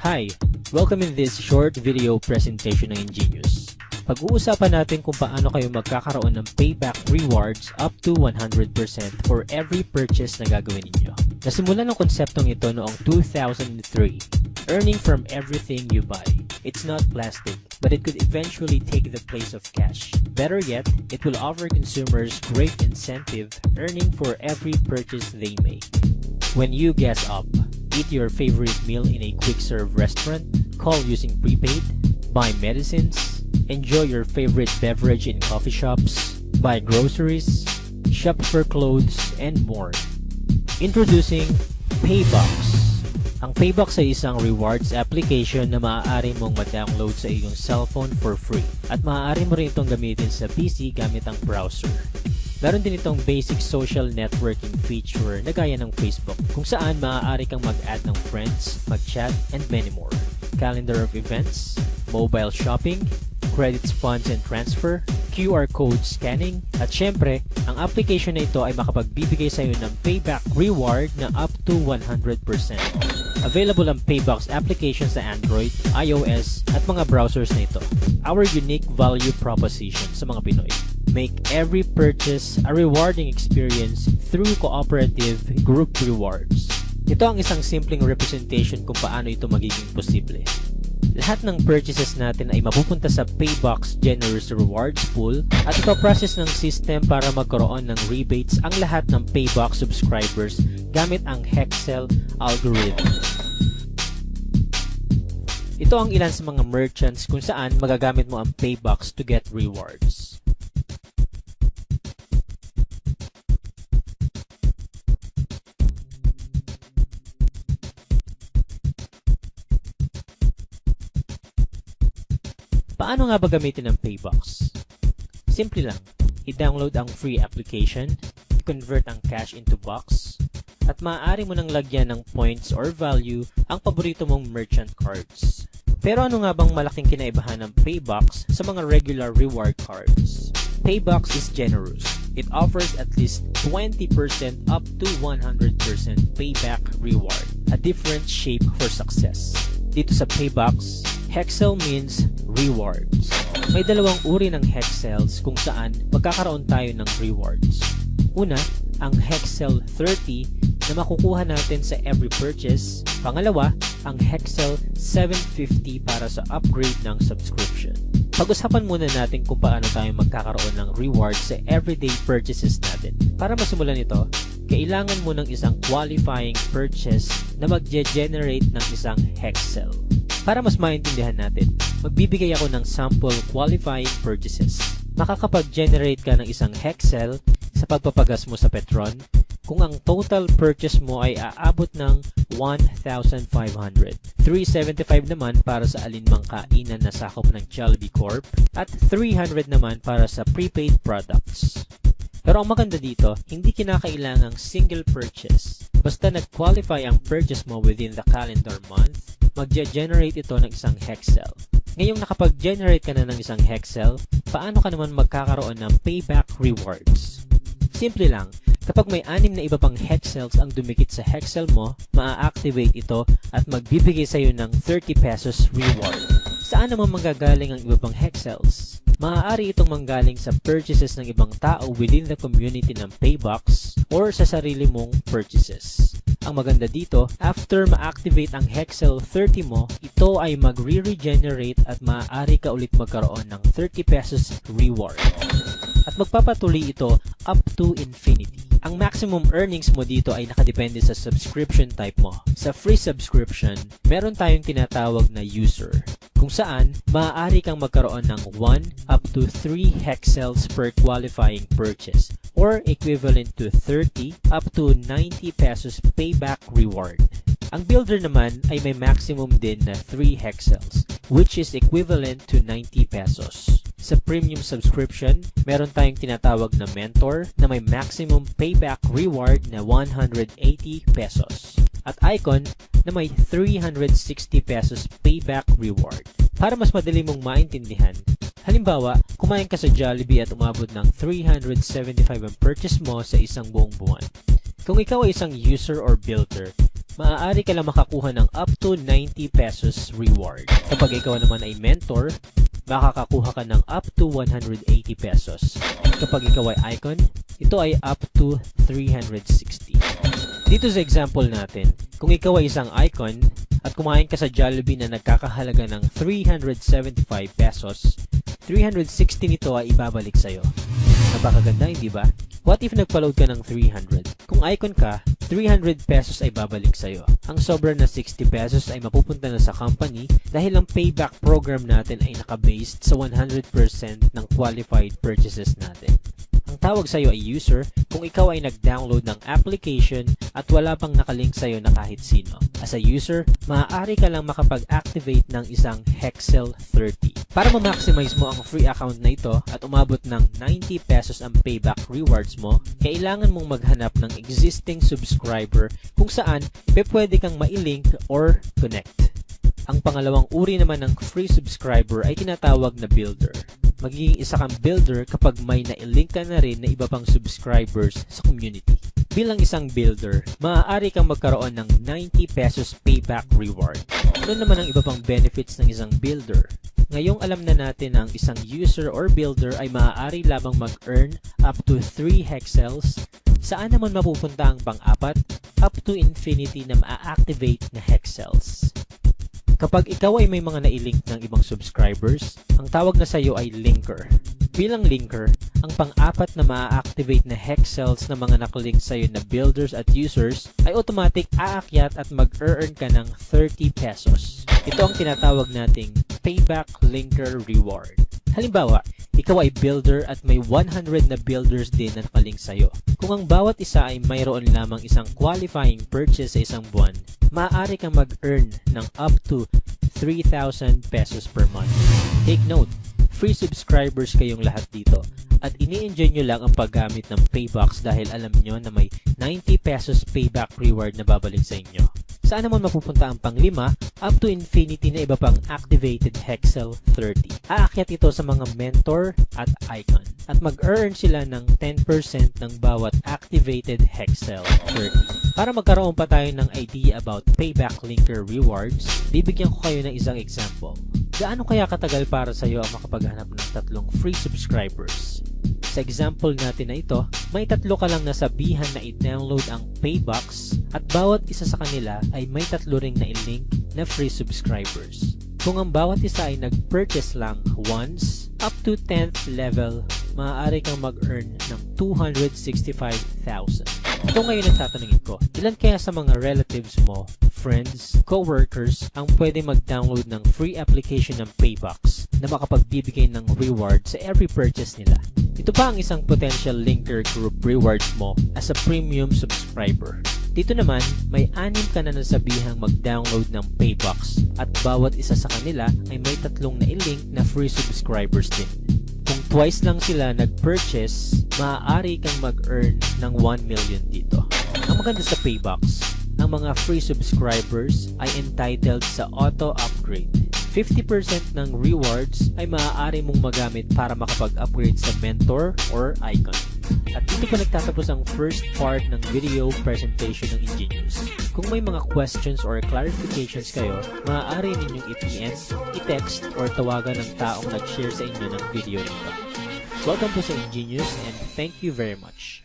Hi! Welcome in this short video presentation ng Ingenious. Pag-uusapan natin kung paano kayo magkakaroon ng payback rewards up to 100% for every purchase na gagawin ninyo. Nasimulan ng konseptong ito noong 2003, earning from everything you buy. It's not plastic, but it could eventually take the place of cash. Better yet, it will offer consumers great incentive earning for every purchase they make. When you gas up, eat your favorite meal in a quick-serve restaurant, call using prepaid, buy medicines, enjoy your favorite beverage in coffee shops, buy groceries, shop for clothes, and more. Introducing Paybox. Ang Paybox ay isang rewards application na maaari mong ma-download sa iyong cellphone for free at maaari mo rin itong gamitin sa PC gamit ang browser. Meron din itong basic social networking feature na gaya ng Facebook kung saan maaari kang mag-add ng friends, mag-chat, and many more. Calendar of events, mobile shopping, credits, funds and transfer, QR code scanning, at syempre, ang application na ito ay makapagbibigay sa iyo ng payback reward na up to 100%. Available ang Paybox application sa Android, iOS, at mga browsers na ito. Our unique value proposition sa mga Pinoy. Make every purchase a rewarding experience through cooperative group rewards. Ito ang isang simpleng representation kung paano ito magiging posible. Lahat ng purchases natin ay mapupunta sa Paybox Generous Rewards Pool at ipaprocess ng system para magkaroon ng rebates ang lahat ng Paybox subscribers gamit ang Hexel algorithm. Ito ang ilan sa mga merchants kung saan magagamit mo ang Paybox to get rewards. Paano nga ba gamitin ang Paybox? Simple lang. I-download ang free application, i-convert ang cash into box, at maaari mo nang lagyan ng points or value ang paborito mong merchant cards. Pero ano nga bang malaking kinaibahan ng Paybox sa mga regular reward cards? Paybox is generous. It offers at least 20% up to 100% payback reward, a different shape for success. Dito sa Paybox, Hexel means rewards. May dalawang uri ng Hexels kung saan magkakaroon tayo ng rewards. Una, ang Hexel 30 na makukuha natin sa every purchase. Pangalawa, ang Hexel 750 para sa upgrade ng subscription. Pag-usapan muna natin kung paano tayo magkakaroon ng rewards sa everyday purchases natin. Para masimulan ito, kailangan mo ng isang qualifying purchase na mag-generate ng isang Hexel. Para mas maintindihan natin, magbibigay ako ng sample qualifying purchases. Makakapag-generate ka ng isang Hexel sa pagpapagas mo sa Petron kung ang total purchase mo ay aabot ng 1,500. 375 naman para sa alinmang kainan na sakop ng Jollibee Corp at 300 naman para sa prepaid products. Pero ang maganda dito, hindi kinakailangang single purchase. Basta nag-qualify ang purchase mo within the calendar month, mag-generate ito ng isang Hexel. Ngayong nakapag-generate ka na ng isang Hexel, paano ka naman magkakaroon ng payback rewards? Simple lang, kapag may 6 na iba pang Hexels ang dumikit sa Hexel mo, maa-activate ito at magbibigay sa iyo ng 30 pesos reward. Saan naman manggagaling ang iba pang Hexels? Maaari itong manggaling sa purchases ng ibang tao within the community ng Paybox or sa sarili mong purchases. Ang maganda dito, after ma-activate ang Hexel 30 mo, ito ay magre-regenerate at maaari ka ulit magkaroon ng 30 pesos reward. At magpapatuloy ito up to infinity. Ang maximum earnings mo dito ay nakadepende sa subscription type mo. Sa free subscription, meron tayong tinatawag na user, kung saan maaari kang magkaroon ng 1 up to 3 Hexels per qualifying purchase or equivalent to 30 up to 90 pesos payback reward. Ang builder naman ay may maximum din na 3 Hexels which is equivalent to 90 pesos. Sa premium subscription, meron tayong tinatawag na mentor na may maximum payback reward na 180 pesos. At icon na may 360 pesos payback reward. Para mas madali mong maintindihan, halimbawa, kumain ka sa Jollibee at umabot ng 375 ang purchase mo sa isang buong buwan. Kung ikaw ay isang user or builder, maaari ka lang makakuha ng up to 90 pesos reward. Kapag ikaw naman ay mentor, makakakuha ka ng up to 180 pesos. Kapag ikaw ay icon, ito ay up to 360. Dito sa example natin, kung ikaw ay isang icon at kumain ka sa Jollibee na nagkakahalaga ng 375 pesos, 360 nito ay ibabalik sa'yo. Napakaganda, hindi ba? What if nagpa-load ka ng 300? Kung icon ka, 300 pesos ay babalik sa'yo. Ang sobra na 60 pesos ay mapupunta na sa company dahil ang payback program natin ay nakabased sa 100% ng qualified purchases natin. Ang tawag sa'yo ay user kung ikaw ay nag-download ng application at wala pang nakalink sa'yo na kahit sino. As a user, maaari ka lang makapag-activate ng isang Hexel 30. Para ma-maximize mo ang free account na ito at umabot ng 90 pesos ang payback rewards mo, kailangan mong maghanap ng existing subscriber kung saan pwede kang mailink or connect. Ang pangalawang uri naman ng free subscriber ay tinatawag na builder. Magiging isa kang builder kapag may nailink ka na rin na iba pang subscribers sa community. Bilang isang builder, maaari kang magkaroon ng 90 pesos payback reward. Ano naman ang iba pang benefits ng isang builder? Ngayong alam na natin na ang isang user or builder ay maaari lamang mag-earn up to 3 hexels, saan naman mapupunta ang pang-apat? Up to infinity na ma-activate na hexels. Kapag ikaw ay may mga nailink ng ibang subscribers, ang tawag na sa iyo ay linker. Bilang linker, ang pang-apat na ma-activate na hexels na mga nakalink sa iyo na builders at users ay automatic aakyat at mag-earn ka ng 30 pesos. Ito ang tinatawag nating payback linker reward. Halimbawa, ikaw ay builder at may 100 na builders din na nakalink sa iyo. Kung ang bawat isa ay mayroon lamang isang qualifying purchase sa isang buwan, maaari kang mag-earn ng up to 3,000 pesos per month. Take note, free subscribers kayong lahat dito at ini-enjoy nyo lang ang paggamit ng Paybox dahil alam nyo na may 90 pesos payback reward na babalik sa inyo. Saan naman mapupunta ang panglima? Up to infinity na iba pang activated Hexel 30. Aakyat ito sa mga mentor at icon at mag-earn sila ng 10% ng bawat activated Hexel 30. Para magkaroon pa tayo ng idea about payback linker rewards, bibigyan ko kayo ng isang example. Gaano kaya katagal para sa iyo ang makapaghanap ng 3 free subscribers? Sa example natin na ito, may 3 ka lang nasabihan na i-download ang Paybox at bawat isa sa kanila ay may 3 ring na i-link na free subscribers. Kung ang bawat isa ay nag-purchase lang once, up to 10th level, maaari kang mag-earn ng 265,000. Ito ngayon ang tatanungin ko, ilan kaya sa mga relatives mo, friends, co-workers ang pwede mag-download ng free application ng Paybox na makapagbibigay ng reward sa every purchase nila? Ito pa ang isang potential linker group rewards mo as a premium subscriber. Dito naman, may 6 ka na nasabihang mag-download ng Paybox at bawat isa sa kanila ay may 3 na i-link na free subscribers din. Kung twice lang sila nag-purchase, maaari kang mag-earn ng 1 million dito. Ang maganda sa Paybox, ang mga free subscribers ay entitled sa auto-upgrade. 50% ng rewards ay maaari mong magamit para makapag-upgrade sa mentor or icon. At dito po nagtatapos ang first part ng video presentation ng Ingenious. Kung may mga questions or clarifications kayo, maaari ninyong i-PM, i-text, or tawagan ng taong nag-share sa inyo ng video nito. Welcome po sa Ingenious and thank you very much.